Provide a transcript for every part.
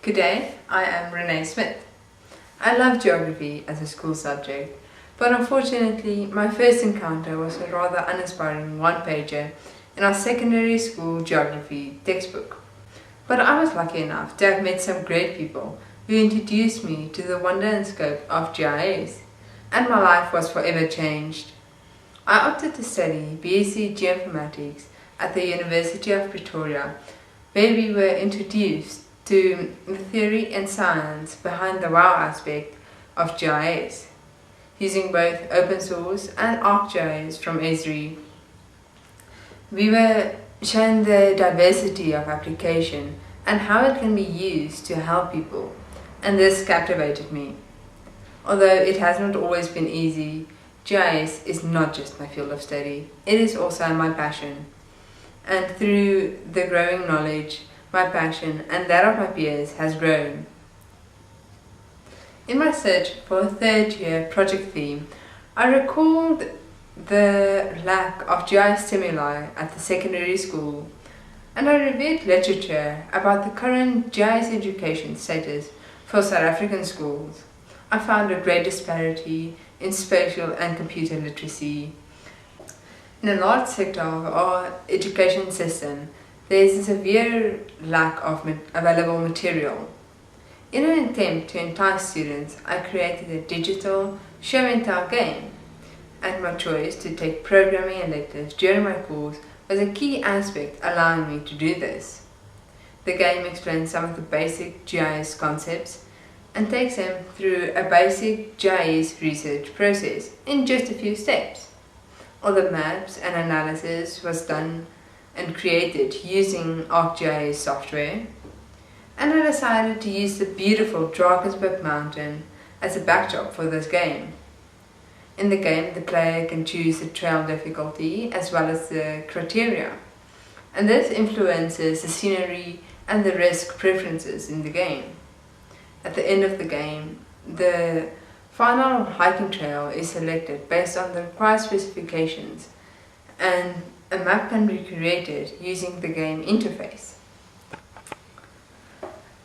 Good day, I am Rene Smit. I love geography as a school subject, but unfortunately my first encounter was a rather uninspiring one-pager in our secondary school geography textbook. But I was lucky enough to have met some great people who introduced me to the wonder and scope of GIS, and my life was forever changed. I opted to study BSc Geoinformatics at the University of Pretoria, where we were introduced to the theory and science behind the wow aspect of GIS, using both open source and ArcGIS from Esri. We were shown the diversity of application and how it can be used to help people, and this captivated me. Although it has not always been easy, GIS is not just my field of study, it is also my passion. And through the growing knowledge, my passion and that of my peers has grown. In my search for a third-year project theme, I recalled the lack of GIS stimuli at the secondary school, and I reviewed literature about the current GIS education status for South African schools. I found a great disparity in spatial and computer literacy. In a large sector of our education system, there is a severe lack of available material. In an attempt to entice students, I created a digital show and tell game, and my choice to take programming electives during my course was a key aspect allowing me to do this. The game explains some of the basic GIS concepts and takes them through a basic GIS research process in just a few steps. All the maps and analysis was done and created using ArcGIS software, and I decided to use the beautiful Drakensberg mountain as a backdrop for this game. In the game, the player can choose the trail difficulty as well as the criteria, and this influences the scenery and the risk preferences in the game. At the end of the game, the final hiking trail is selected based on the required specifications, and a map can be created using the game interface.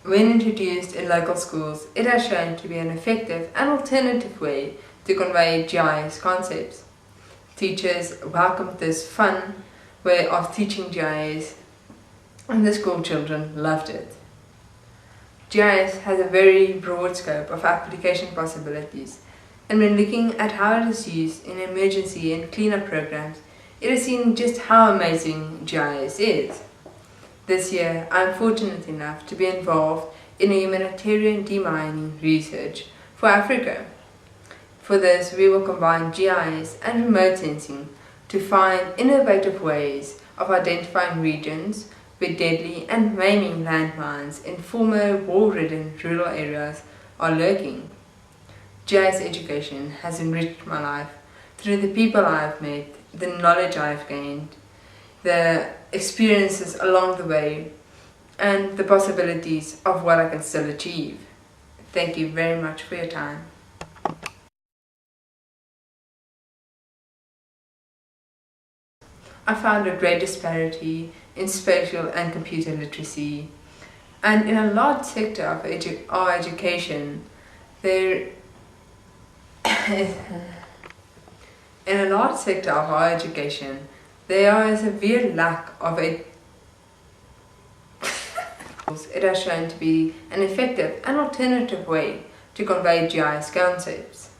When introduced in local schools, it has shown to be an effective and alternative way to convey GIS concepts. Teachers welcomed this fun way of teaching GIS, and the school children loved it. GIS has a very broad scope of application possibilities, and when looking at how it is used in emergency and cleanup programs, it is seen just how amazing GIS is. This year, I am fortunate enough to be involved in a humanitarian demining research for Africa. For this, we will combine GIS and remote sensing to find innovative ways of identifying regions where deadly and maiming landmines in former war-ridden rural areas are lurking. GIS education has enriched my life through the people I have met, the knowledge I have gained, the experiences along the way, and the possibilities of what I can still achieve. Thank you very much for your time. I found a great disparity in spatial and computer literacy, and in a large sector of our education, there is a severe lack of it. It has shown to be an effective and alternative way to convey GIS concepts.